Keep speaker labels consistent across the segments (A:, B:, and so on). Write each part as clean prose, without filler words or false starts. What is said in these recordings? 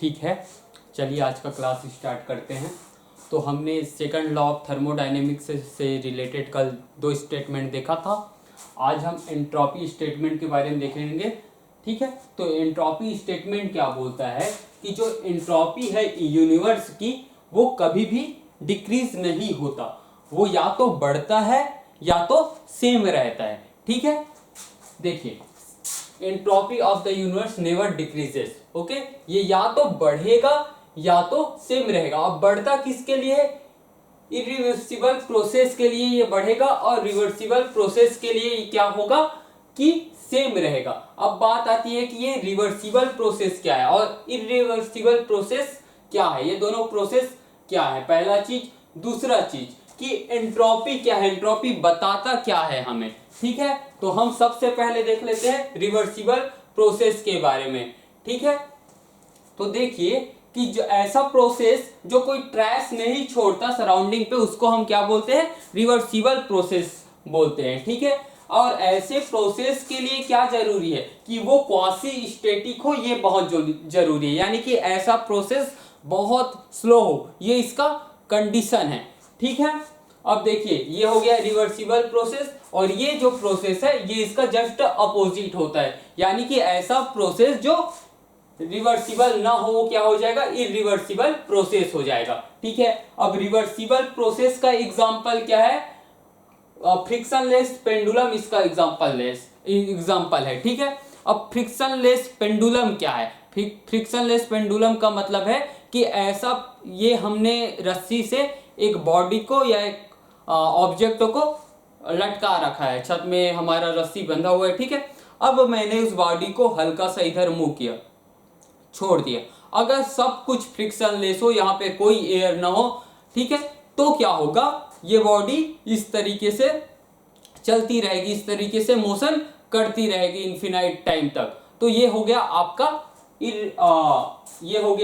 A: ठीक है, चलिए आज का क्लास स्टार्ट करते हैं। तो हमने सेकंड लॉ ऑफ थर्मोडायनेमिक्स से रिलेटेड कल 2 स्टेटमेंट देखा था। आज हम एंट्रोपी स्टेटमेंट के बारे में देखेंगे। ठीक है, तो एंट्रोपी स्टेटमेंट क्या बोलता है कि जो एंट्रोपी है यूनिवर्स की वो कभी भी डिक्रीज नहीं होता, वो या तो बढ़ता है या तो सेम रहता है। ठीक है, देखिए entropy of the universe never decreases. Okay, ये या तो बढ़ेगा या तो सेम रहेगा। अब बढ़ता किसके लिए? इरिवर्सिबल प्रोसेस के लिए ये बढ़ेगा, और रिवर्सिबल प्रोसेस के लिए क्या होगा कि सेम रहेगा। अब बात आती है कि ये रिवर्सिबल प्रोसेस क्या है और इरिवर्सिबल प्रोसेस क्या है, ये दोनों प्रोसेस क्या है, पहला चीज। दूसरा चीज कि एंट्रोपी क्या है, एंट्रोपी बताता क्या है हमें। ठीक है, तो हम सबसे पहले देख लेते हैं रिवर्सिबल प्रोसेस के बारे में। ठीक है, तो देखिए कि जो ऐसा प्रोसेस जो कोई ट्रैश नहीं छोड़ता सराउंडिंग पे, उसको हम क्या बोलते हैं? रिवर्सिबल प्रोसेस बोलते हैं। ठीक है, और ऐसे प्रोसेस के लिए क्या जरूरी है कि वो क्वासी स्टैटिक हो, ये बहुत जरूरी है, यानी कि ऐसा प्रोसेस बहुत स्लो हो, ये इसका कंडीशन है। ठीक है, अब देखिए ये हो गया रिवर्सिबल प्रोसेस, और ये जो प्रोसेस है ये इसका जस्ट अपोजिट होता है, यानी कि ऐसा प्रोसेस जो रिवर्सिबल ना हो क्या हो जाएगा? इरिवर्सिबल प्रोसेस हो जाएगा। ठीक है, अब रिवर्सिबल प्रोसेस का एग्जांपल क्या है? फ्रिक्शनलेस पेंडुलम इसका एग्जांपल है। ठीक है, अब फ्रिक्शनलेस पेंडुलम क्या है? फ्रिक्शनलेस पेंडुलम का मतलब है कि ऐसा, ये हमने रस्सी से एक बॉडी को या एक ऑब्जेक्ट को लटका रखा है, छत में हमारा रस्सी बंधा हुआ है। ठीक है, अब मैंने उस बॉडी को हल्का सा इधर मूव किया, छोड़ दिया। अगर सब कुछ फ्रिक्शनलेस हो, यहाँ पे कोई एयर ना हो, ठीक है, तो क्या होगा? ये बॉडी इस तरीके से चलती रहेगी, इस तरीके से मोशन करती रहेगी इनफिनाइट टाइम तक। तो ये हो गया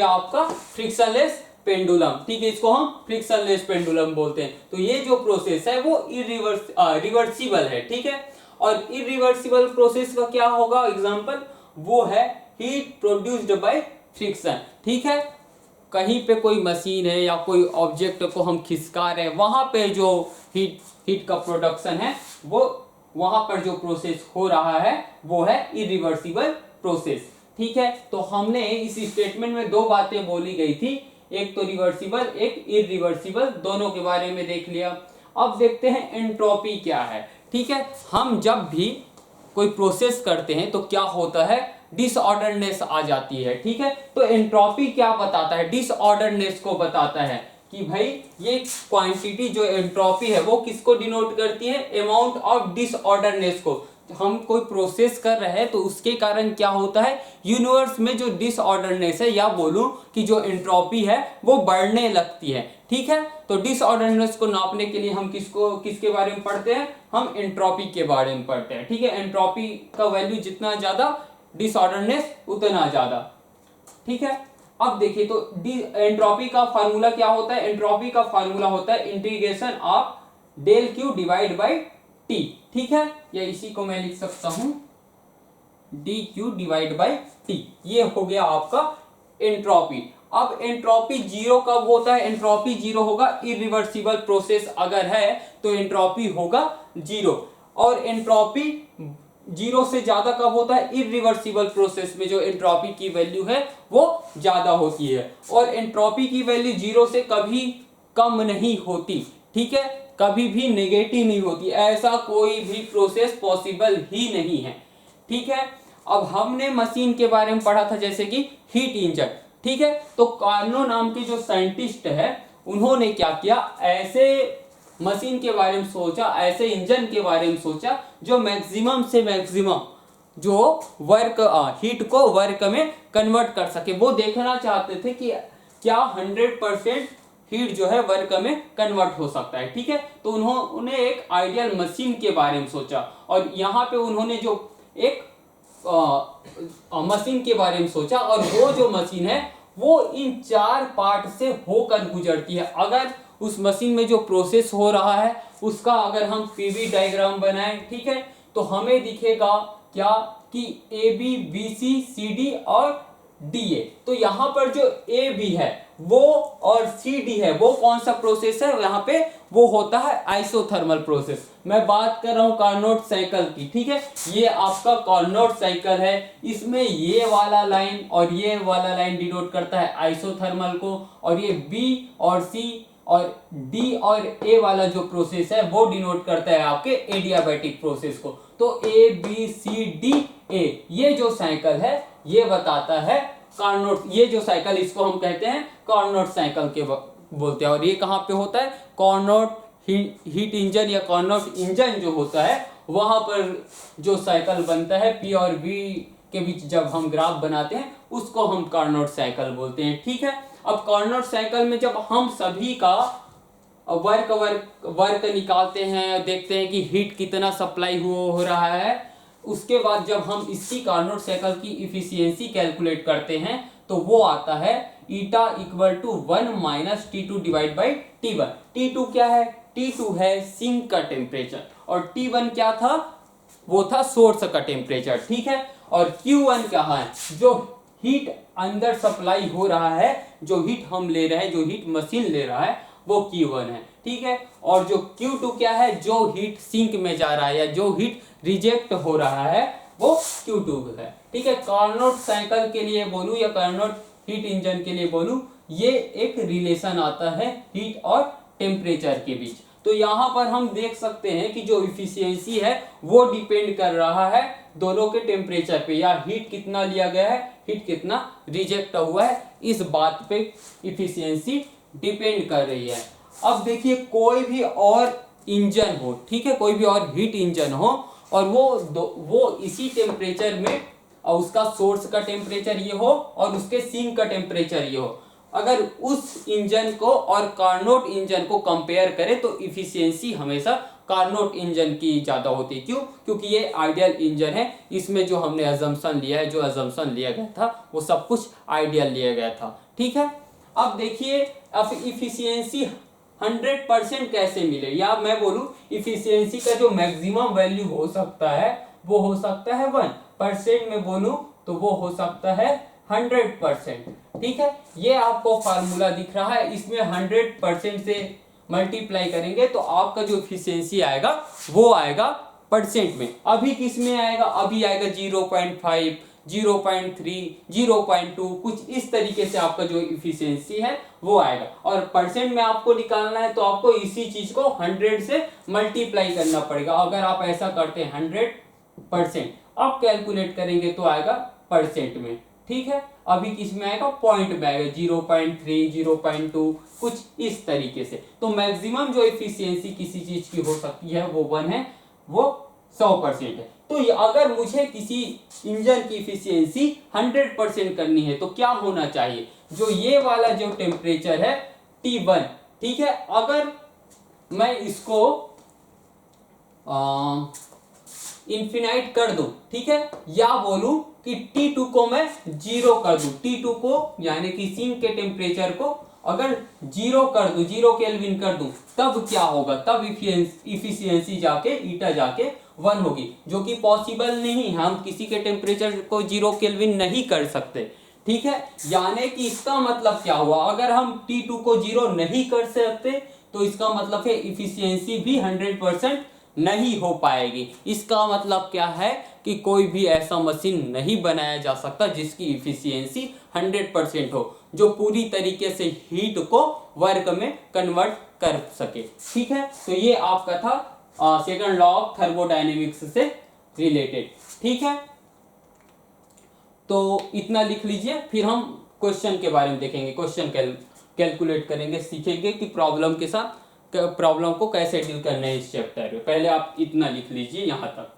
A: आपका फ्रिक्शनलेस पेंडुलम। ठीक है, इसको हम फ्रिक्शनलेस पेंडुलम बोलते हैं। तो ये जो प्रोसेस है वो रिवर्सिबल है। ठीक है, और इरिवर्सिबल प्रोसेस का क्या होगा एग्जांपल? वो है हीट प्रोड्यूस्ड बाय फ्रिक्शन। ठीक है, कहीं पे कोई मशीन है या कोई ऑब्जेक्ट को हम खिसका रहे हैं, वहां पे जो हीट का प्रोडक्शन है, वो वहां पर जो प्रोसेस हो रहा है वो है इरिवर्सिबल प्रोसेस। ठीक है, तो हमने इस स्टेटमेंट में 2 बातें बोली गई थी, एक तो रिवर्सिबल एक इरिवर्सिबल, दोनों के बारे में देख लिया। अब देखते हैं एंट्रोपी क्या है। ठीक है, हम जब भी कोई प्रोसेस करते हैं तो क्या होता है? डिसऑर्डरनेस आ जाती है। ठीक है, तो एंट्रोपी क्या बताता है? डिसऑर्डरनेस को बताता है कि भाई ये क्वांटिटी जो एंट्रोपी है वो किसको डिनोट करती है? अमाउंट ऑफ डिसऑर्डरनेस को। हम कोई प्रोसेस कर रहे हैं तो उसके कारण क्या होता है? यूनिवर्स में जो डिसऑर्डरनेस है, या बोलूं कि जो एंट्रोपी है वो बढ़ने लगती है। ठीक है, तो डिसऑर्डरनेस को नापने के लिए हम किसके बारे में पढ़ते हैं? हम एंट्रोपी के बारे में पढ़ते हैं। ठीक है, एंट्रोपी का वैल्यू जितना ज्यादा, डिसऑर्डरनेस उतना ज्यादा। ठीक है, अब देखिए तो एंट्रोपी का फार्मूला क्या होता है? एंट्रोपी का फार्मूला होता है integration of del q divide by t. ठीक है, या इसी को मैं लिख सकता हूं d q divide by t. ये हो गया आपका एंट्रोपी। अब एंट्रोपी जीरो कब होता है? एंट्रोपी जीरो होगा इरिवर्सिबल प्रोसेस अगर है तो एंट्रोपी होगा जीरो, और एंट्रोपी जीरो से ज्यादा कब होता है? इरिवर्सिबल प्रोसेस में जो एंट्रोपी की वैल्यू है वो ज्यादा होती है, और एंट्रोपी की वैल्यू जीरो से कभी कम नहीं होती। ठीक है, कभी भी नेगेटिव नहीं होती, ऐसा कोई भी प्रोसेस पॉसिबल ही नहीं है। ठीक है, अब हमने मशीन के बारे में पढ़ा था जैसे कि हीट इंजन। ठीक है, तो कार्नो नाम के जो साइंटिस्ट है उन्होंने क्या किया? ऐसे मशीन के बारे में सोचा, ऐसे इंजन के बारे में सोचा जो मैक्सिमम से मैक्सिमम जो वर्क हीट को वर्क में कन्वर्ट कर सके। वो देखना चाहते थे कि क्या 100% हीट जो है वर्क में कन्वर्ट हो सकता है। ठीक है, तो उन्होंने एक आइडियल मशीन के बारे में सोचा, और यहाँ पे उन्होंने जो एक मशीन के बारे में सोचा, और वो जो मशीन है वो इन 4 पार्ट से होकर गुजरती है। अगर उस मशीन में जो प्रोसेस हो रहा है उसका अगर हम पीवी डायग्राम बनाएं, ठीक है, तो हमें दिखेगा क्या कि A B B C D और डी ए। तो यहाँ पर जो ए बी है वो और सी डी है वो कौन सा प्रोसेस है यहाँ पे, वो होता है आइसोथर्मल प्रोसेस। मैं बात कर रहा हूँ कार्नोट साइकिल की, ठीक है। ये आपका कार्नोट साइकिल है, इसमें ये वाला लाइन और ये वाला लाइन डिनोट करता है आइसोथर्मल को, और ये बी और सी और डी और ए वाला जो प्रोसेस है वो डिनोट करता है आपके एडियाबैटिक प्रोसेस को। तो A B C D A ये जो साइकिल है ये बताता है कार्नोट, ये जो साइकिल इसको हम कहते हैं कार्नोट साइकिल के बोलते हैं। और ये कहाँ पे होता है, कार्नोट हीट इंजन या कार्नोट इंजन जो होता है वहां पर जो साइकिल बनता है पी और वी के बीच जब हम ग्राफ बनाते हैं उसको हम कार्नोट साइकिल बोलते हैं, ठीक है। अब कार्नोट साइकिल में जब हम सभी का वर्क निकालते हैं, देखते हैं कि हीट कितना सप्लाई हो रहा है, उसके बाद जब हम इसकी कार्नोट साइकिल की इफिशियंसी कैलकुलेट करते हैं तो वो आता है eta equal to 1 minus T2 divide by T1। T2 क्या है, T2 है सिंक का टेम्परेचर, और T1 क्या था, वो था सोर्स का टेम्परेचर, ठीक है। और Q1 क्या है, जो हीट अंदर सप्लाई हो रहा है, जो हीट हम ले रहे हैं, जो हीट मशीन ले रहा है वो Q1 है, ठीक है। और जो Q2 क्या है, जो हीट सिंक में जा रहा है या जो हीट रिजेक्ट हो रहा है वो Q2 है, ठीक है। कार्नोट साइकिल के लिए बोलूं या कार्नोट हीट इंजन के लिए बोलूं, ये एक रिलेशन आता है हीट और टेम्परेचर के बीच। तो यहाँ पर हम देख सकते हैं कि जो इफिशियंसी है वो डिपेंड कर रहा है दोनों के टेम्परेचर पे, या हीट कितना लिया गया है, हीट कितना रिजेक्ट हुआ है, इस बात पे इफिशियंसी डिपेंड कर रही है। अब देखिए कोई भी और इंजन हो, ठीक है, कोई भी और हीट इंजन हो और वो इसी टेम्परेचर में, और उसका सोर्स का टेम्परेचर ये हो और उसके सिंक का टेम्परेचर ये हो, अगर उस इंजन को और कार्नोट इंजन को कंपेयर करें तो इफिशियंसी हमेशा कार्नोट इंजन की ज़्यादा होती है। क्यों, क्योंकि ये आइडियल इंजन है, इसमें जो हमने अजम्पशन लिया है, जो अजम्पशन लिया गया था वो सब कुछ आइडियल लिया गया था, ठीक है। अब देखिए, अब इफिशियंसी 100% कैसे मिले, या मैं बोलूं इफिशियंसी का जो मैक्सिमम वैल्यू हो सकता है वो हो सकता है 1%, में बोलूं तो वो हो सकता है 100%, ठीक है। ये आपको फार्मूला दिख रहा है, इसमें 100% से मल्टीप्लाई करेंगे तो आपका जो इफिशियंसी आएगा वो आएगा परसेंट में। अभी किस में आएगा, अभी आएगा 0.5, 0.3, 0.2, कुछ इस तरीके से आपका जो इफिशियंसी है वो आएगा। और परसेंट में आपको निकालना है तो आपको इसी चीज को 100 से मल्टीप्लाई करना पड़ेगा। अगर आप ऐसा करते हैं 100%, आप कैलकुलेट करेंगे तो आएगा परसेंट में, ठीक है। अभी किस में आएगा, पॉइंट में आएगा, 0.3, 0.2, कुछ इस तरीके से। तो मैक्सिमम जो इफिशियंसी किसी चीज की हो सकती है वो 1 है, वो 100% है। तो अगर मुझे किसी इंजन की इफिशियंसी 100% करनी है तो क्या होना चाहिए, जो ये वाला जो टेम्परेचर है T1, ठीक है, अगर मैं इसको इन्फिनाइट कर दूं, ठीक है, या बोलूं कि T2 को मैं 0 कर दूं, T2 को यानी कि सिंक के टेम्परेचर को अगर 0 कर दूं, 0 केल्विन कर दूं, तब क्या होगा, तब इफिशियंसी जाके ईटा जाके 1 होगी, जो कि पॉसिबल नहीं है। हम किसी के टेम्परेचर को 0 केल्विन नहीं कर सकते, ठीक है। यानी कि इसका मतलब क्या हुआ, अगर हम T2 को 0 नहीं कर सकते तो इसका मतलब है इफिशियंसी भी 100% नहीं हो पाएगी। इसका मतलब क्या है कि कोई भी ऐसा मशीन नहीं बनाया जा सकता जिसकी इफिशियंसी 100% हो, जो पूरी तरीके से हीट को वर्क में कन्वर्ट कर सके, ठीक है। तो ये आपका था सेकंड लॉ ऑफ थर्मोडायनेमिक्स से रिलेटेड, ठीक है। तो इतना लिख लीजिए, फिर हम क्वेश्चन के बारे में देखेंगे, क्वेश्चन कैलकुलेट करेंगे, सीखेंगे कि प्रॉब्लम के साथ प्रॉब्लम को कैसे डील करना है इस चैप्टर में। पहले आप इतना लिख लीजिए यहां तक।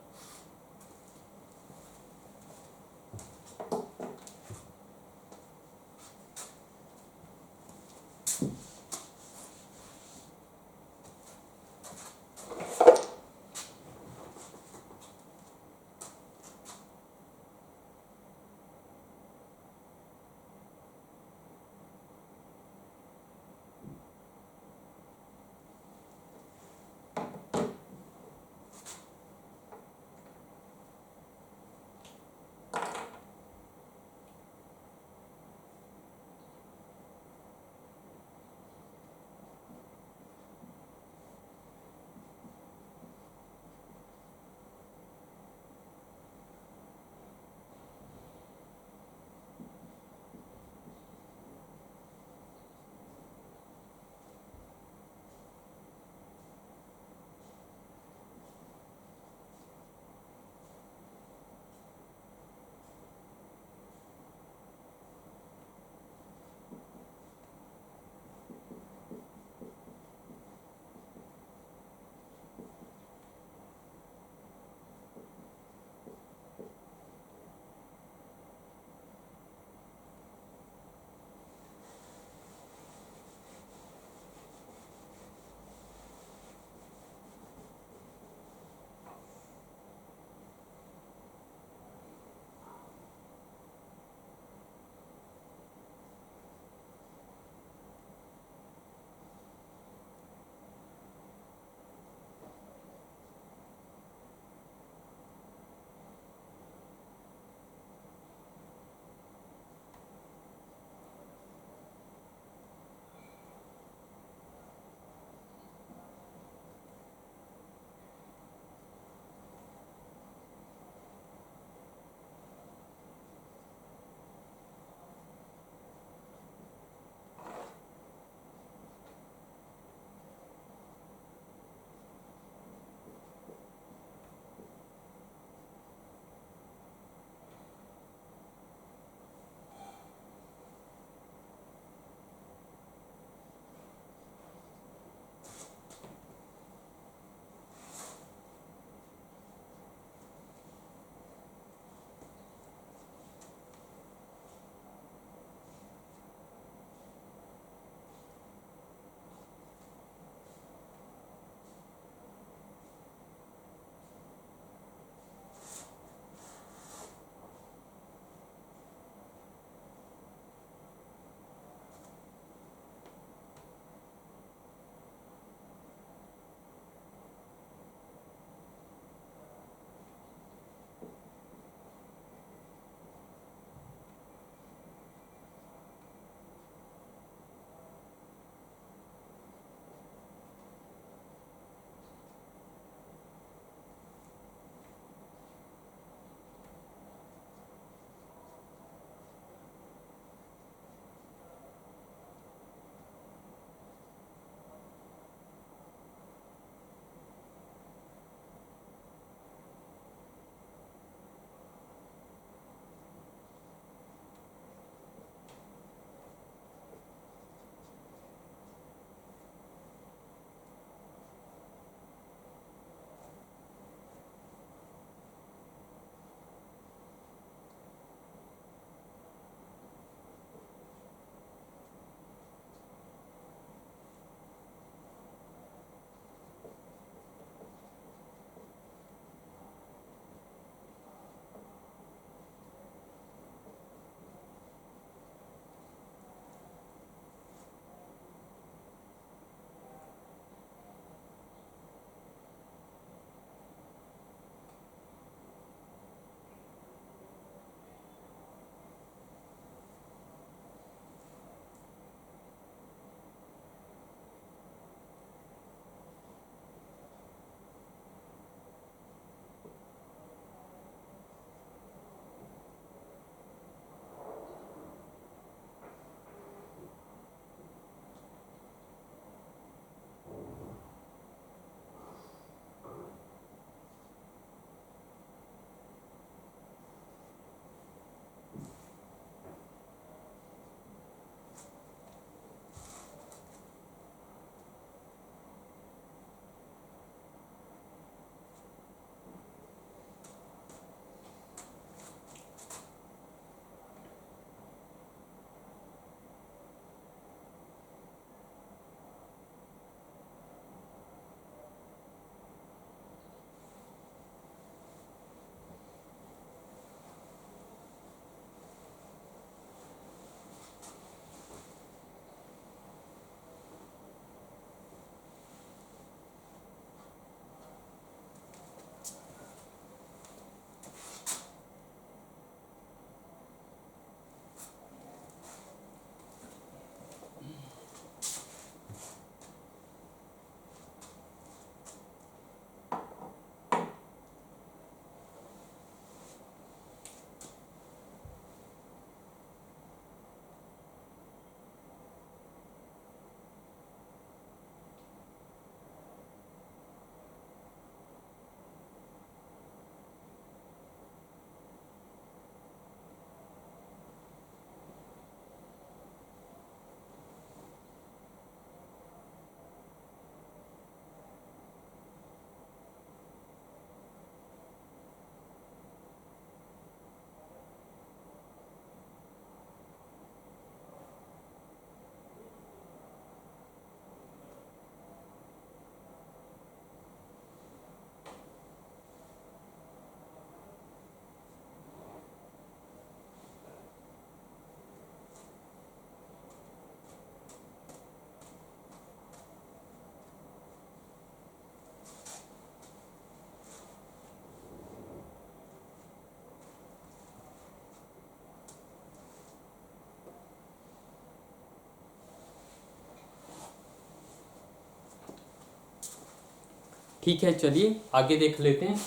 A: ठीक है, चलिए आगे देख लेते हैं,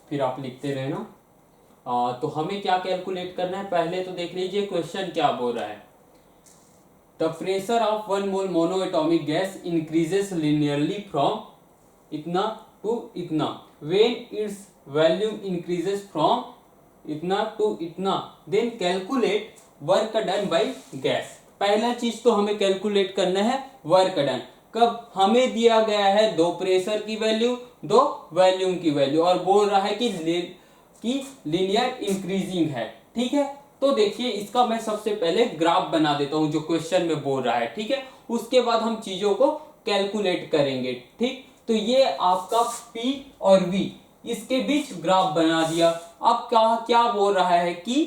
A: फिर आप लिखते रहना। तो हमें क्या कैलकुलेट करना है, पहले तो देख लीजिए क्वेश्चन क्या बोल रहा है। The pressure of 1 mole monoatomic gas increases linearly from इतना टू इतना when its volume increases from इतना टू इतना, then calculate work done by gas. पहला चीज तो हमें कैलकुलेट करना है वर्क डन। कब? हमें दिया गया है दो प्रेशर की वैल्यू, दो वॉल्यूम की वैल्यू, और बोल रहा है कि लीनियर इंक्रीजिंग है। ठीक है, तो देखिए इसका मैं सबसे पहले ग्राफ बना देता हूं जो क्वेश्चन में बोल रहा है। ठीक है, उसके बाद हम चीजों को कैलकुलेट करेंगे। ठीक, तो ये आपका P और V इसके बीच ग्राफ बना दिया। अब क्या क्या बोल रहा है कि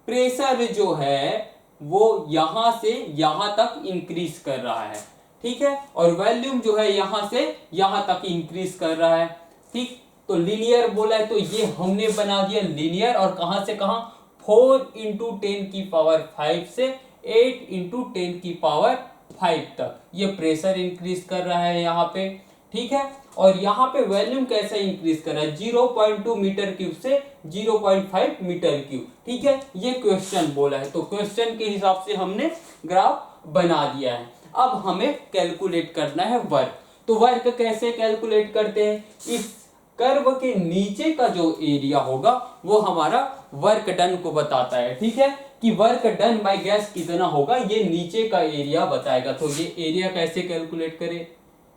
A: प्रेशर जो है वो यहां से यहां तक इंक्रीज कर रहा है। ठीक है, और वॉल्यूम जो है यहां से यहां तक इंक्रीज कर रहा है। ठीक, तो लीनियर बोला है तो ये हमने बना दिया लीनियर, और कहां से कहां, 4 इंटू 10 की पावर 5 से 8 इंटू 10 की पावर 5 तक ये प्रेशर इंक्रीज कर रहा है यहाँ पे। ठीक है, और यहाँ पे वॉल्यूम कैसे इंक्रीज कर रहा है, 0.2 मीटर क्यूब से 0.5 मीटर क्यूब। ठीक है, ये क्वेश्चन बोला है, तो क्वेश्चन के हिसाब से हमने ग्राफ बना दिया है। अब हमें कैलकुलेट करना है वर्क। तो वर्क कैसे कैलकुलेट करते हैं, इस कर्व के नीचे का जो एरिया होगा वो हमारा वर्क डन को बताता है। ठीक है, कि वर्क डन बाय गैस कितना होगा, ये नीचे का एरिया बताएगा। तो ये एरिया कैसे कैलकुलेट करें,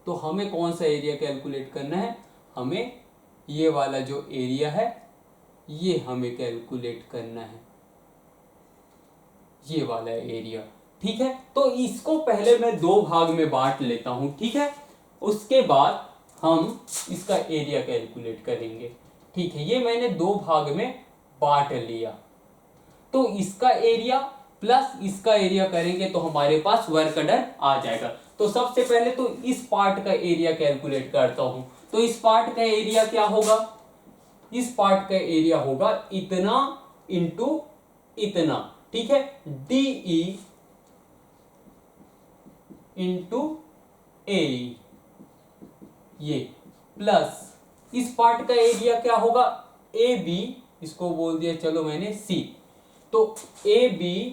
A: तो हमें कौन सा एरिया कैलकुलेट करना है, हमें ये वाला जो एरिया है ये हमें कैलकुलेट करना है, ये वाला एरिया। ठीक है, तो इसको पहले मैं दो भाग में बांट लेता हूं। ठीक है, उसके बाद हम इसका एरिया कैलकुलेट करेंगे। ठीक है, ये मैंने दो भाग में बांट लिया, तो इसका एरिया प्लस इसका एरिया करेंगे तो हमारे पास वर्क डन आ जाएगा। तो सबसे पहले तो इस पार्ट का एरिया कैलकुलेट करता हूं। तो इस पार्ट का एरिया क्या होगा, इस पार्ट का एरिया होगा इतना इंटू इतना। ठीक है, DE इंटू ए, ये प्लस इस पार्ट का एरिया क्या होगा, AB, इसको बोल दिया चलो मैंने C। तो AB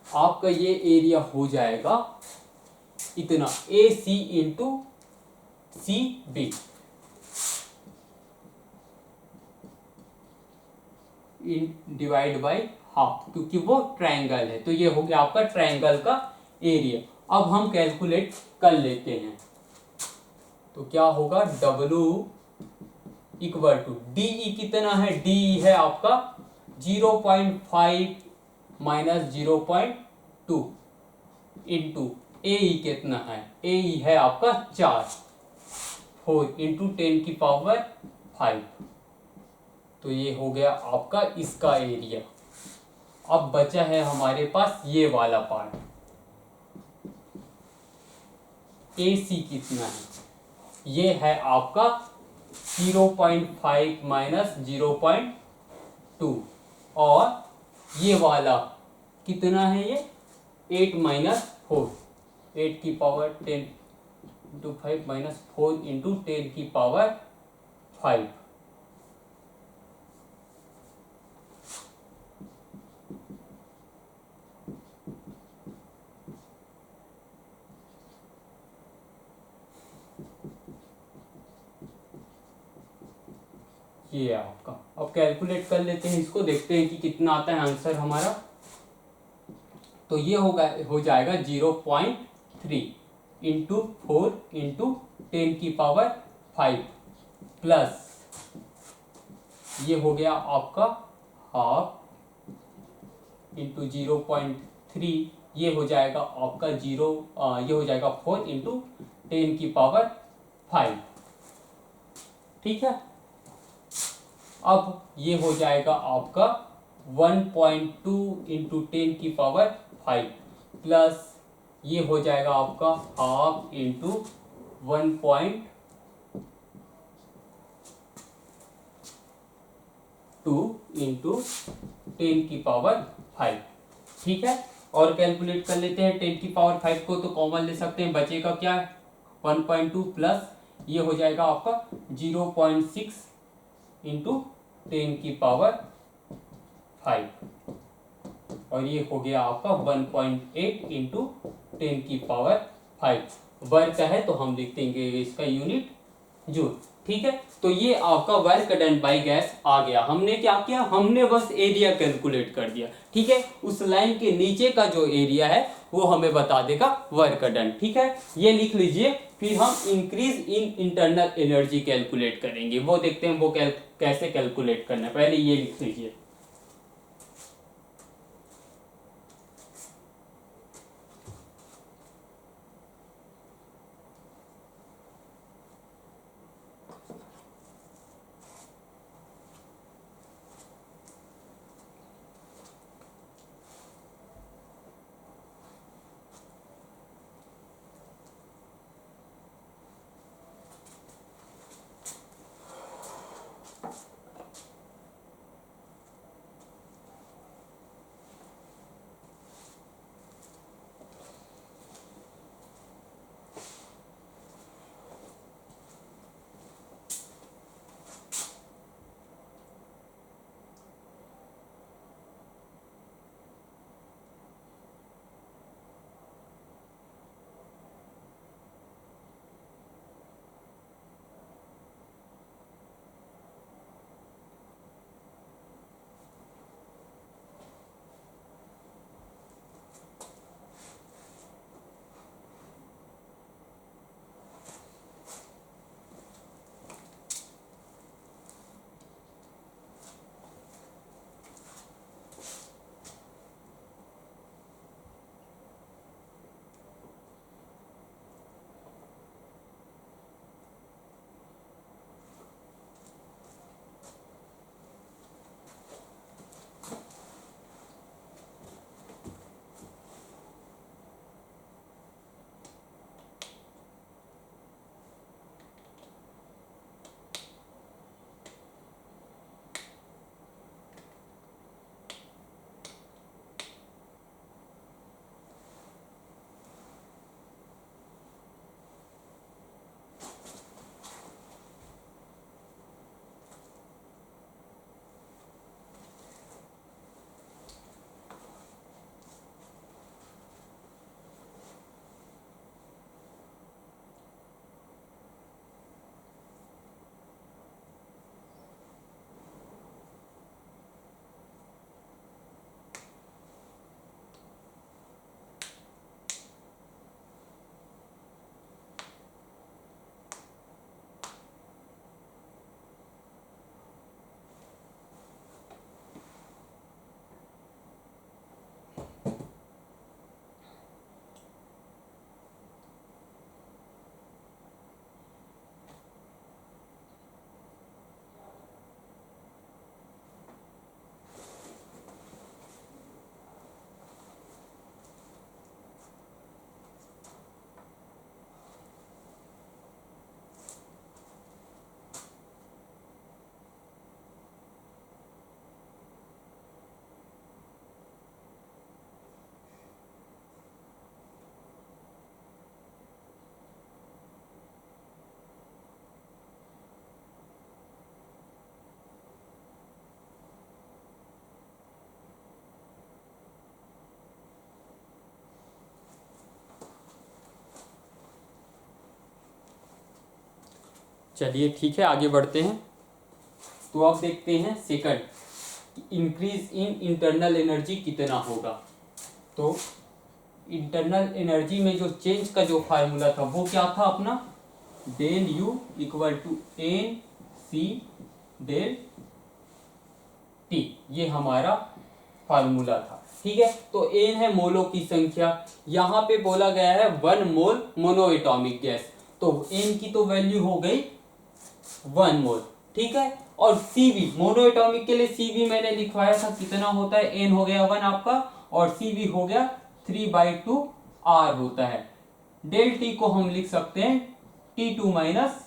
A: आपका ये एरिया हो जाएगा इतना, AC into CB divide by half, क्योंकि वो ट्रायंगल है। तो ये हो गया आपका ट्रायंगल का एरिया। अब हम कैलकुलेट कर लेते हैं, तो क्या होगा, W इक्वल टू DE कितना है, DE है आपका 0.5 माइनस 0.2 इंटू AE कितना है, AE है आपका 4 इंटू 10 की पावर 5। तो ये हो गया आपका इसका एरिया। अब बचा है हमारे पास ये वाला पार्ट, AC कितना है, ये है आपका 0.5 माइनस 0.2, और ये वाला कितना है, ये 8 माइनस 4, 8 की पावर 10 इंटू 5 माइनस 4 इंटू 10 की पावर 5। ये है आपका। अब कैलकुलेट कर लेते हैं इसको, देखते हैं कि कितना आता है आंसर हमारा। तो ये हो जाएगा 0.3 इंटू 4 इंटू 10 की पावर 5 प्लस ये हो गया आपका हाफ इंटू 0.3, ये हो जाएगा आपका ये हो जाएगा 4 इंटू 10 की पावर 5। ठीक है, अब ये हो जाएगा आपका 1.2 इंटू 10 की पावर 5 प्लस ये हो जाएगा आपका हाफ इंटू 1.2 इंटू 10 की पावर 5। ठीक है, और कैलकुलेट कर लेते हैं 10 की पावर 5 को, तो कॉमन ले सकते हैं, बचेगा क्या, 1.2 प्लस ये हो जाएगा आपका 0.6 इंटू 10⁵ और ये हो गया आपका 1.8 इंटू 10⁵ वर्क है तो हम लिख देंगे इसका यूनिट जूल। ठीक है, तो ये आपका वर्क डन बाय गैस आ गया। हमने क्या किया, हमने बस एरिया कैलकुलेट कर दिया। ठीक है, उस लाइन के नीचे का जो एरिया है वो हमें बता देगा वर्क डन। ठीक है, ये लिख लीजिए। फिर हम increase in internal energy calculate करेंगे, वो देखते हैं वो कैसे कैलकुलेट करना है। पहले ये लिख लीजिए। चलिए ठीक है, आगे बढ़ते हैं। तो अब देखते हैं second, increase in internal energy कितना होगा। तो इंटरनल एनर्जी में जो चेंज का जो फार्मूला था वो क्या था अपना, del U equal to n C del T, ये हमारा फार्मूला था। ठीक है, तो एन है मोलों की संख्या, यहाँ पे बोला गया है 1 मोल मोनो एटॉमिक गैस, तो एन की तो वैल्यू हो गई 1 मोल। ठीक है, और सीवी मोनो एटॉमिक के लिए सीवी मैंने लिखवाया था कितना होता है, एन हो गया 1 आपका और सीवी हो गया 3/2 आर होता है। डेल टी को हम लिख सकते हैं T2 माइनस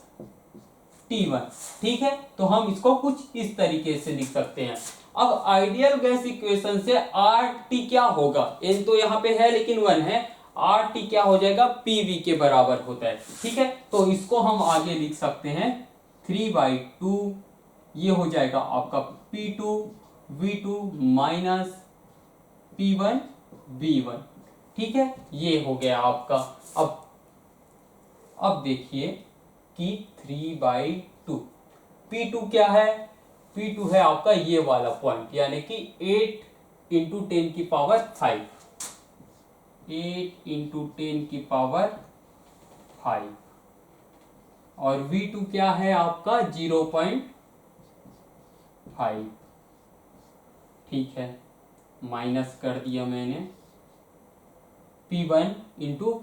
A: T1। ठीक है, तो हम इसको कुछ इस तरीके से लिख सकते हैं। अब आइडियल गैस इक्वेशन से आर टी क्या होगा, एन तो यहाँ पे है लेकिन 1 है, आर टी क्या हो जाएगा, पी वी के बराबर होता है। ठीक है, तो इसको हम आगे लिख सकते हैं 3/2, ये हो जाएगा आपका P2 V2 minus P1 V1। ठीक है, ये हो गया आपका। अब देखिए कि 3/2, P2 क्या है, P2 है आपका ये वाला पॉइंट, यानी कि 8 इंटू 10 की पावर 5, 8 इंटू 10 की पावर 5। और V2 क्या है आपका 0.5। ठीक है, माइनस कर दिया मैंने। P1 इंटू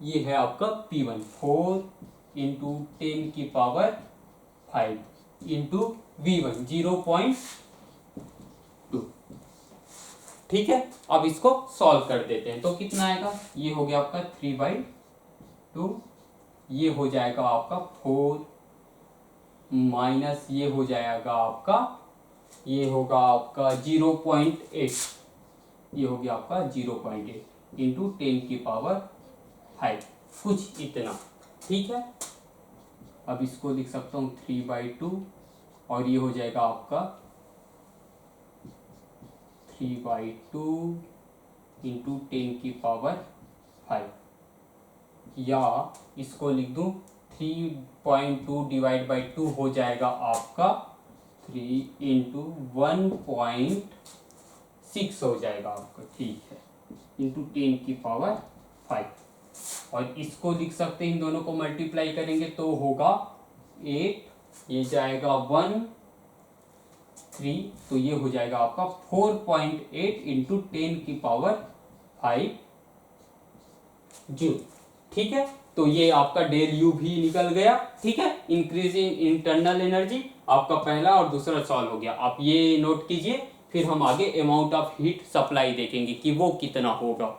A: ये है आपका P1, 4 इंटू 10 की पावर 5 इंटू V1 0.2। ठीक है, अब इसको सॉल्व कर देते हैं तो कितना आएगा, ये हो गया आपका 3/2, ये हो जाएगा आपका 4 माइनस ये हो जाएगा आपका, ये होगा आपका 0.8, ये हो गया आपका 0.8 इंटू 10 की पावर 5, कुछ इतना। ठीक है, अब इसको लिख सकता हूँ 3/2, और ये हो जाएगा आपका 3/2 इंटू 10 की पावर 5, या इसको लिख दूँ 3.2 डिवाइड बाई 2 हो जाएगा आपका 3 इंटू 1.6 हो जाएगा आपका। ठीक है, इंटू 10 की पावर 5, और इसको लिख सकते हैं, इन दोनों को मल्टीप्लाई करेंगे तो होगा 8, ये जाएगा 1 3, तो ये हो जाएगा आपका 4.8 इंटू 10 की पावर 5 जूल। ठीक है, तो ये आपका डेल यू भी निकल गया। ठीक है, इंक्रीज इन इंटरनल एनर्जी आपका पहला और दूसरा सॉल्व हो गया। आप ये नोट कीजिए, फिर हम आगे अमाउंट ऑफ हीट सप्लाई देखेंगे कि वो कितना होगा।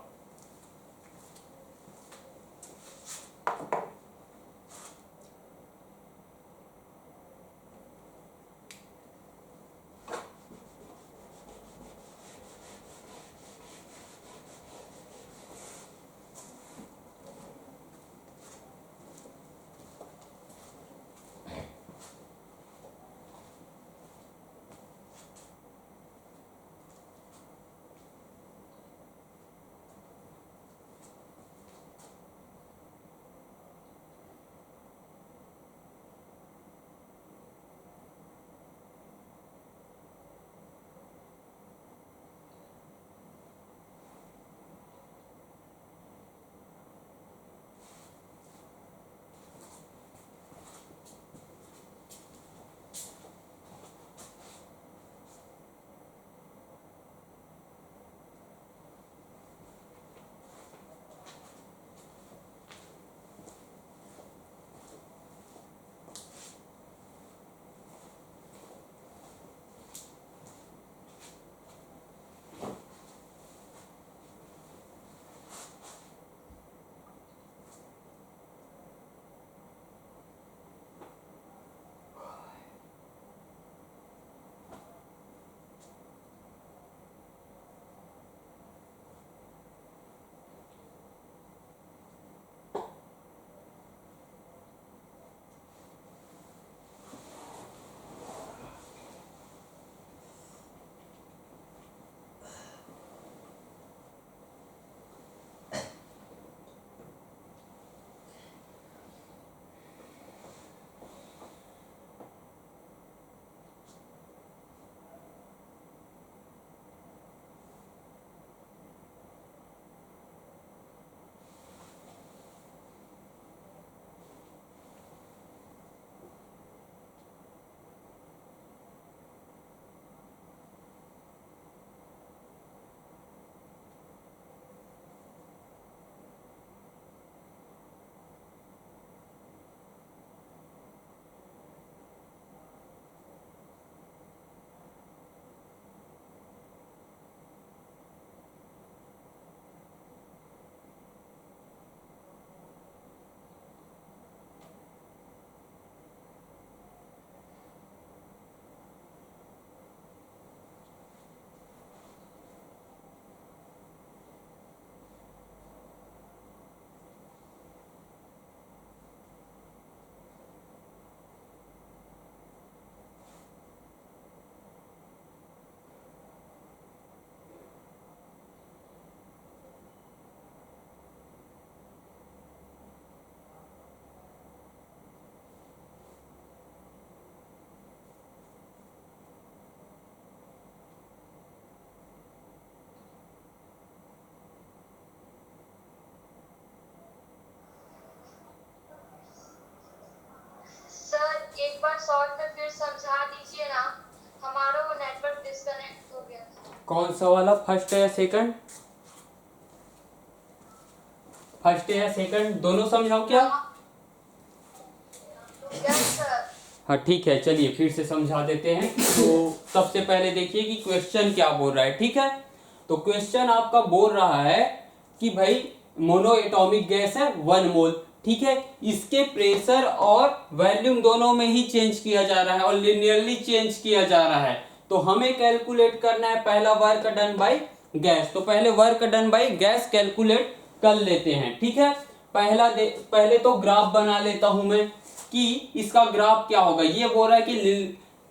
A: कौन सा वाला, फर्स्ट है या सेकंड? फर्स्ट है या सेकंड, दोनों समझाओ क्या? हाँ ठीक है, चलिए फिर से समझा देते हैं। तो सबसे पहले देखिए कि क्वेश्चन क्या बोल रहा है, ठीक है। तो क्वेश्चन आपका बोल रहा है कि भाई मोनो एटॉमिक गैस है 1 मोल, ठीक है, इसके प्रेशर और वॉल्यूम दोनों में ही चेंज किया जा रहा है और लिनियरली चेंज किया जा रहा है। तो हमें कैलकुलेट करना है पहला वर्क डन बाय गैस। तो पहले work done by gas calculate कर लेते हैं, ठीक है। पहले तो ग्राफ बना लेता हूं मैं कि इसका ग्राफ क्या होगा। ये बोल रहा है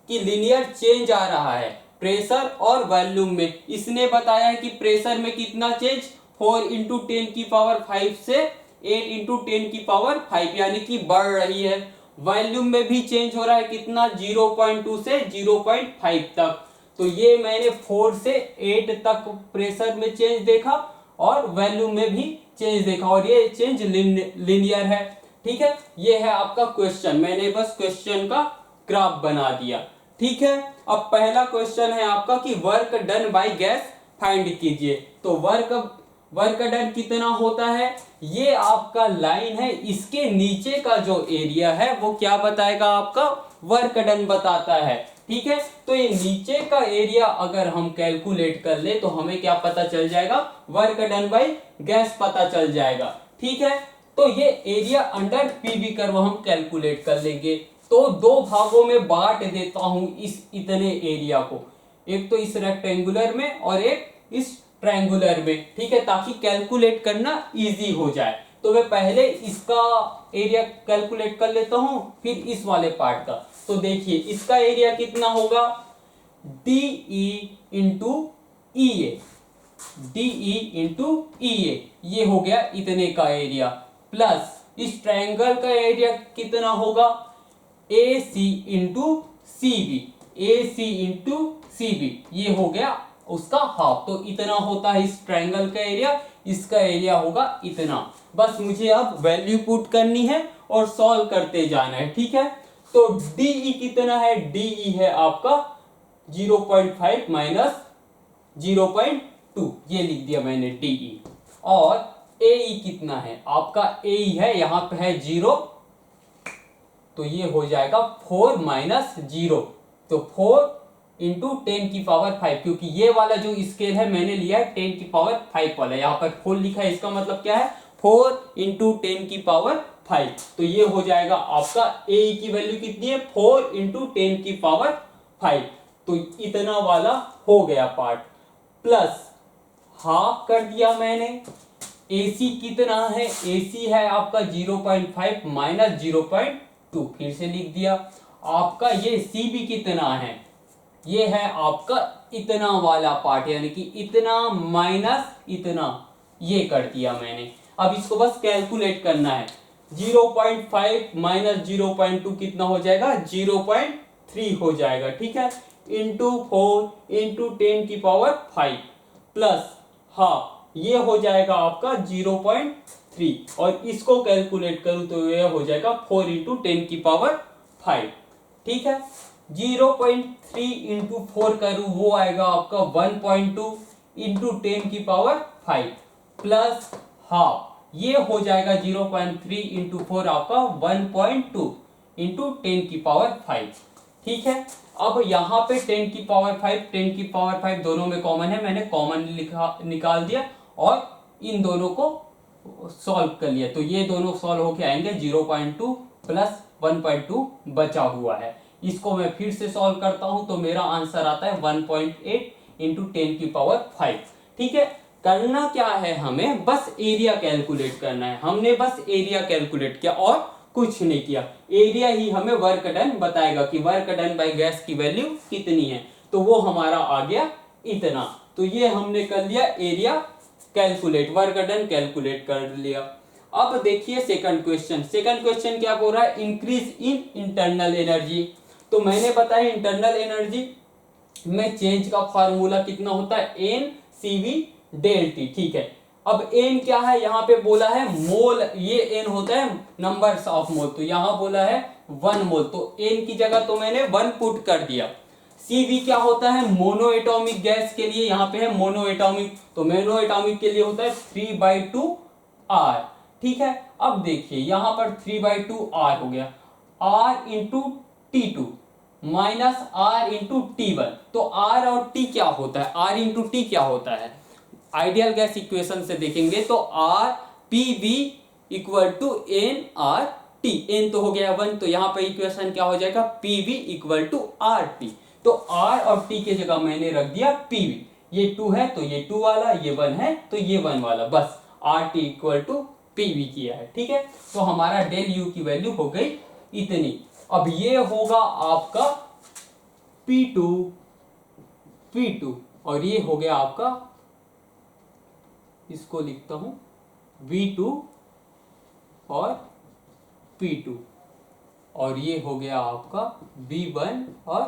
A: कि लिनियर चेंज आ रहा है प्रेशर और वॉल्यूम में। इसने बताया है कि प्रेशर में कितना चेंज, 4 इंटू 10 की पावर 5 से 8 इंटू 10 की पावर 5, यानी कि बढ़ रही है। वॉल्यूम में भी चेंज हो रहा है कितना, 0.2 से 0.5 तक। तो ये मैंने 4 से 8 तक प्रेशर में चेंज देखा और वॉल्यूम में भी चेंज देखा और ये चेंज लिनियर है, ठीक है। ये है आपका क्वेश्चन, मैंने बस क्वेश्चन का ग्राफ बना दिया, ठीक है। अब पहला क्वेश्चन है आपका कि work done by gas find कीजिए। तो वर्क डन कितना होता है, ये आपका लाइन है, इसके नीचे का जो एरिया है वो क्या बताएगा, आपका वर्क डन बताता है, ठीक है। तो ये नीचे का एरिया अगर हम कैलकुलेट कर ले तो हमें क्या पता चल जाएगा, वर्क डन बाय गैस पता चल जाएगा, ठीक है। तो ये एरिया अंडर पीवी कर्व हम कैलकुलेट कर लेंगे। तो 2 भागों में बांट देता हूं इस इतने एरिया को, एक तो इस रेक्टेंगुलर में और एक इस ट्रायंगुलर में, ठीक है, ताकि कैलकुलेट करना इजी हो जाए। तो मैं पहले इसका एरिया कैलकुलेट कर लेता हूं, फिर इस वाले पार्ट का। तो देखिए इसका एरिया कितना होगा, DE into EA, DE into EA, ये हो गया इतने का एरिया, प्लस इस ट्रायंगल का एरिया कितना होगा, AC into CB, AC into CB, ये हो गया उसका हाफ। तो इतना होता है इस ट्रायंगल का एरिया, इसका एरिया होगा इतना। बस मुझे अब वैल्यू पुट करनी है और सॉल्व करते जाना है, ठीक है। तो DE कितना है, DE है आपका 0.5 माइनस 0.2, ये लिख दिया मैंने DE। और AE कितना है, आपका AE है यहाँ पे है 0, तो ये हो जाएगा 4 माइनस 0, तो 4 इंटू 10 की पावर 5, क्योंकि ये वाला जो स्केल है मैंने लिया है 10 की पावर 5 वाला, यहाँ पर 4 लिखा है, इसका मतलब क्या है 4 इंटू 10 की पावर 5। तो ये हो जाएगा आपका AE की वैल्यू कितनी है, 4 इंटू 10 की पावर 5। तो इतना वाला हो गया पार्ट, प्लस हाफ कर दिया मैंने। AC कितना है, AC है आपका 0.5 माइनस 0.2, फिर से लिख दिया। आपका ये CB कितना है, ये है आपका इतना वाला पार्ट, यानी कि इतना माइनस इतना, ये कर दिया मैंने। अब इसको बस कैलकुलेट करना है। 0.5 माइनस 0.2 कितना हो जाएगा, 0.3 हो जाएगा, ठीक है, इंटू 4 इंटू 10 की पावर 5 प्लस हाफ, ये हो जाएगा आपका 0.3, और इसको कैलकुलेट करूं तो ये हो जाएगा 4 इंटू 10 की पावर 5, ठीक है। 0.3 इंटू 4 करूं वो आएगा आपका 1.2 इंटू 10 की पावर 5 प्लस हाफ, ये हो जाएगा 0.3 इंटू 4 आपका 1.2 इंटू 10 की पावर 5, ठीक है। अब यहाँ पे 10 की पावर 5 10 की पावर 5 दोनों में कॉमन है, मैंने कॉमन निकाल दिया और इन दोनों को सॉल्व कर लिया। तो ये दोनों सॉल्व होके आएंगे, 0.2 प्लस 1.2 बचा हुआ है। इसको मैं फिर से सॉल्व करता हूं तो मेरा आंसर आता है 1.8 इंटू 10 की पावर 5, ठीक है। करना क्या है, हमें बस एरिया कैलकुलेट करना है। हमने बस एरिया कैलकुलेट किया और कुछ नहीं किया। एरिया ही हमें वर्क डन बताएगा कि वर्क डन बाय गैस की वैल्यू कितनी है, तो वो हमारा आ गया इतना। तो ये हमने कर लिया area calculate, work done calculate कर लिया। अब देखिए सेकंड क्वेश्चन। सेकंड क्वेश्चन क्या बोल रहा है, इंक्रीज इन इंटरनल एनर्जी। तो मैंने बताया इंटरनल एनर्जी में चेंज का फार्मूला कितना होता है, NCV डेल T, ठीक है। अब n क्या है, यहाँ पे बोला है मोल, ये n होता है नंबर्स ऑफ मोल, तो यहाँ बोला है 1 मोल, तो n की जगह तो मैंने 1 पुट कर दिया। CV क्या होता है मोनो एटॉमिक गैस के लिए, यहाँ पे है मोनो एटॉमिक, तो मोनो एटॉमिक के लिए होता है 3/2 R। ठीक है, अब देखिए यहां पर 3/2 R हो गया, R into T2 minus R into T1। तो R और T क्या होता है, R इंटू T क्या होता है, आइडियल गैस इक्वेशन से देखेंगे तो R PV equal to n R T. एन तो हो गया 1, तो यहां पर इक्वेशन क्या हो जाएगा PV equal to R T. तो R और T के जगह मैंने रख दिया PV, ये 2 है तो ये 2 वाला, ये 1 है तो ये 1 वाला, बस RT इक्वल टू PV किया है। ठीक है, तो हमारा डेल U की वैल्यू हो गई इतनी। अब ये होगा आपका P2 P2 और ये हो गया आपका, इसको लिखता हूं V2 और P2 और ये हो गया आपका V1 और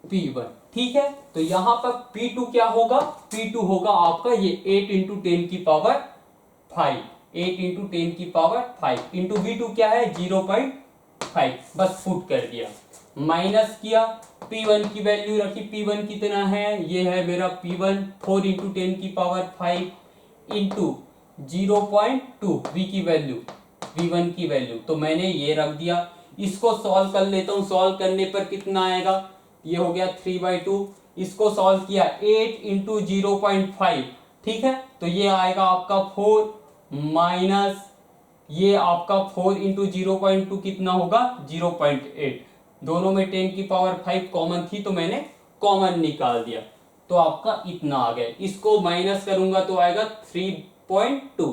A: P1। ठीक है, तो यहां पर P2 क्या होगा, P2 होगा आपका ये 8 इंटू 10 की पावर 5, 8 इंटू 10 की पावर 5 इंटू V2 क्या है 0.5, बस फुट कर दिया, माइनस किया, P1 की वैल्यू रखी, P1 कितना है, ये है मेरा P1 4 इंटू 10 की पावर 5 इंटू 0.2 V की वैल्यू, V1 की वैल्यू, तो मैंने ये रख दिया। इसको सॉल्व कर लेता हूं, सॉल्व करने पर कितना आएगा, ये हो गया 3/2, इसको सॉल्व किया 8 इंटू 0.5, ठीक है, तो ये आएगा आपका 4 माइनस ये आपका 4 इंटू 0.2 कितना होगा 0.8, दोनों में 10 की पावर 5 कॉमन थी तो मैंने कॉमन निकाल दिया, तो आपका इतना आ गया। इसको माइनस करूंगा तो आएगा 3.2।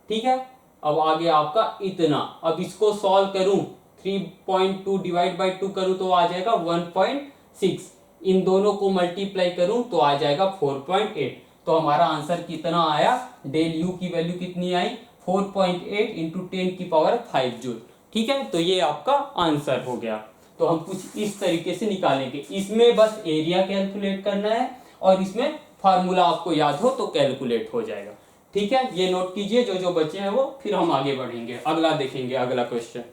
A: ठीक है, अब आगे आपका इतना, अब इसको सॉल्व करूं 3.2 डिवाइड बाई 2 करूं तो आ जाएगा 1.6, इन दोनों को मल्टीप्लाई करूं तो आ जाएगा 4.8। तो हमारा आंसर कितना आया, डेल यू की वैल्यू कितनी आई 4.8 इंटू 10 की पावर 5 जूल। ठीक है, तो ये आपका आंसर हो गया। तो हम कुछ इस तरीके से निकालेंगे, इसमें बस एरिया कैलकुलेट करना है और इसमें फार्मूला आपको याद हो तो कैलकुलेट हो जाएगा। ठीक है, ये नोट कीजिए जो जो बचे हैं वो, फिर हम आगे बढ़ेंगे, अगला देखेंगे, अगला क्वेश्चन।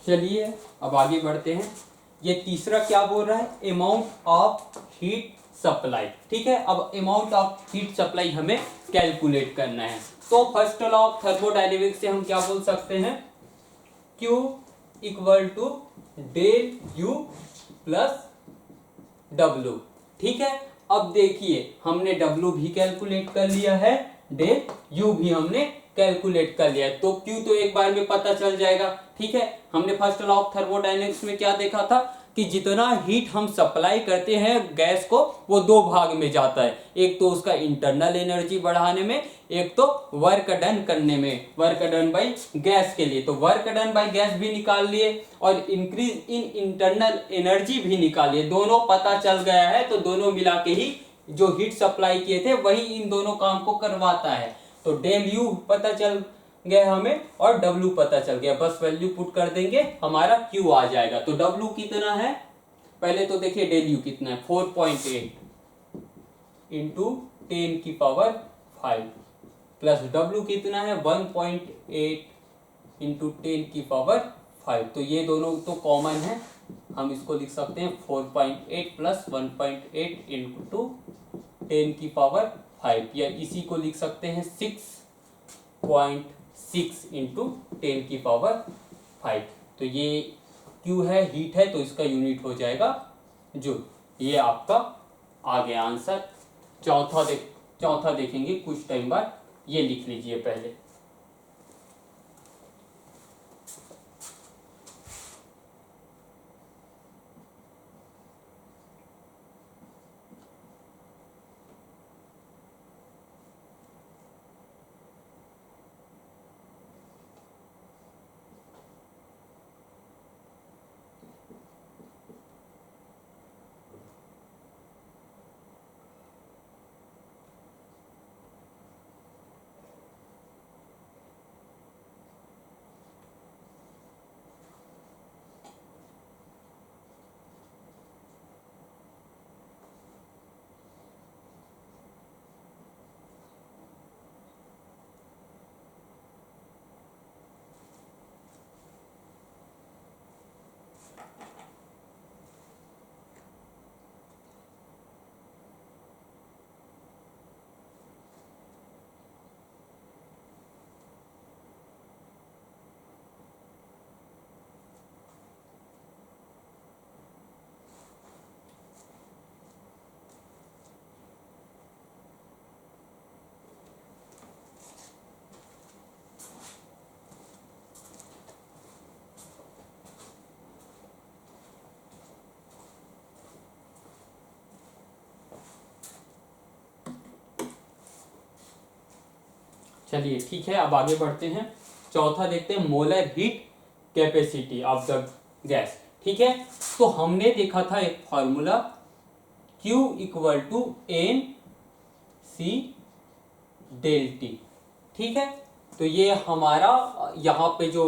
A: चलिए अब आगे बढ़ते हैं। ये तीसरा क्या बोल रहा है, अमाउंट ऑफ हीट सप्लाई। ठीक है, अब अमाउंट ऑफ हीट सप्लाई हमें कैलकुलेट करना है। तो फर्स्ट लॉ ऑफ थर्मोडायनेमिक्स से हम क्या बोल सकते हैं, Q equal to del U plus W। ठीक है, अब देखिए हमने W भी कैलकुलेट कर लिया है, डेल U भी हमने कैलकुलेट कर लिया है, तो Q तो एक बार में पता चल जाएगा। ठीक है, हमने फर्स्ट लॉ ऑफ थर्मोडायनेमिक्स में क्या देखा था कि जितना हीट हम सप्लाई करते हैं गैस को वो दो भाग में जाता है, एक तो उसका इंटरनल एनर्जी बढ़ाने में, एक तो वर्क डन करने में, वर्क डन बाय गैस के लिए। तो वर्क डन बाय गैस भी निकाल लिए और इंक्रीज इन इंटरनल एनर्जी भी निकालिए, दोनों पता चल गया है। तो दोनों मिला के ही जो हीट सप्लाई किए थे वही इन दोनों काम को करवाता है। तो डेल यू पता चल गया हमें और W पता चल गया, बस वैल्यू पुट कर देंगे हमारा Q आ जाएगा। तो W कितना है, पहले तो देखिए डेल U कितना है, 4.8 इंटू 10 की पावर 5 प्लस W कितना है 1.8 इंटू 10 की पावर 5। तो ये दोनों तो कॉमन है, हम इसको लिख सकते हैं 4.8 प्लस 1.8 इंटू 10 की पावर 5, या इसी को लिख सकते हैं 6.6 इंटू 10 की पावर 5। तो ये Q है, हीट है, तो इसका यूनिट हो जाएगा जूल। ये आपका आ गया आंसर। चौथा देखेंगे कुछ टाइम बाद, ये लिख लीजिए पहले। चलिए ठीक है, अब आगे बढ़ते हैं। चौथा देखते हैं, molar heat capacity of the gas. ठीक है, तो हमने देखा था एक formula Q equal to n C del T. ठीक है, तो ये हमारा यहाँ पे जो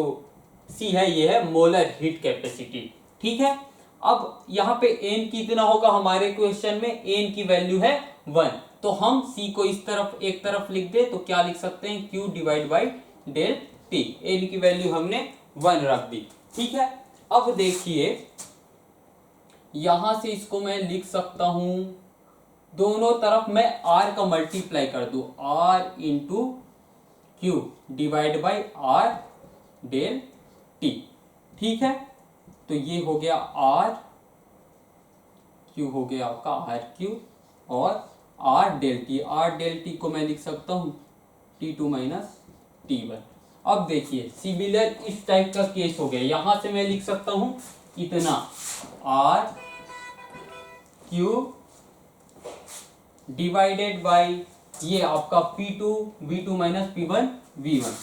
A: C है ये है मोलर हीट कैपेसिटी। ठीक है, अब यहाँ पे n कितना होगा, हमारे क्वेश्चन में n की वैल्यू है 1, तो हम C को इस तरफ एक तरफ लिख दे तो क्या लिख सकते हैं, Q divide by del T। n की वैल्यू हमने 1 रख दी। ठीक है, अब देखिए यहां से इसको मैं लिख सकता हूं, दोनों तरफ मैं R का मल्टीप्लाई कर दूं, R into Q divide by R del T। ठीक है, तो ये हो गया R Q, हो गया आपका R Q और R del T। R del T को मैं लिख सकता हूँ T2 माइनस T1। अब देखिए सिमिलर इस टाइप का केस हो गया, यहां से मैं लिख सकता हूं इतना R Q डिवाइडेड बाई ये आपका P2 V2 minus P1 V1,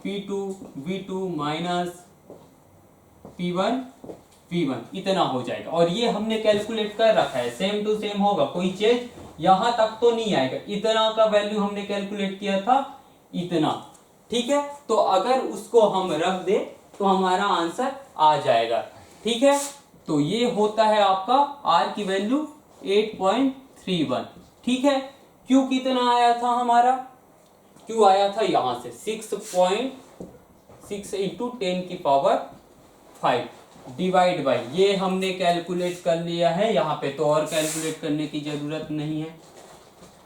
A: P2 V2 minus P1 V1, इतना हो जाएगा। और ये हमने कैलकुलेट कर रखा है, सेम टू सेम होगा, कोई चेंज यहां तक तो नहीं आएगा। इतना का वैल्यू हमने कैलकुलेट किया था, इतना। ठीक है, तो अगर उसको हम रख दे तो हमारा आंसर आ जाएगा। ठीक है, तो ये होता है आपका R की वैल्यू 8.31। ठीक है, Q कितना आया था हमारा Q आया था यहाँ से 6.6 इंटू 10⁵ डिवाइड बाई, ये हमने कैलकुलेट कर लिया है यहाँ पे, तो और कैलकुलेट करने की जरूरत नहीं है,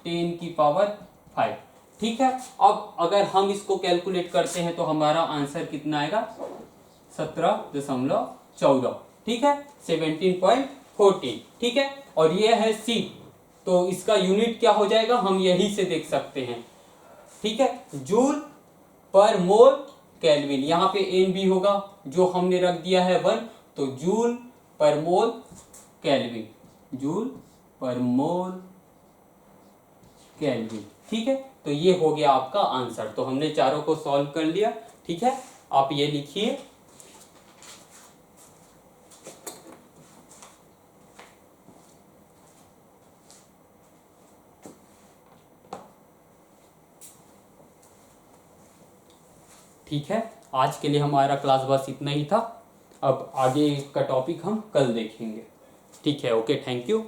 A: 10⁵ ठीक है। अब अगर हम इसको कैलकुलेट करते हैं तो हमारा आंसर कितना आएगा, 17.14, ठीक है, 17.14, ठीक है। और ये है C, तो इसका यूनिट क्या हो जाएगा हम यही से देख सकते हैं, ठीक है, जूल पर मोल केल्विन। यहाँ पे एन भी होगा जो हमने रख दिया है 1, तो जूल पर मोल केल्विन, जूल पर मोल केल्विन, ठीक है। तो ये हो गया आपका आंसर। तो हमने चारों को सॉल्व कर लिया, ठीक है। आप ये लिखिए, ठीक है। आज के लिए हमारा क्लास बस इतना ही था। अब आगे का टॉपिक हम कल देखेंगे, ठीक है। Okay, thank you.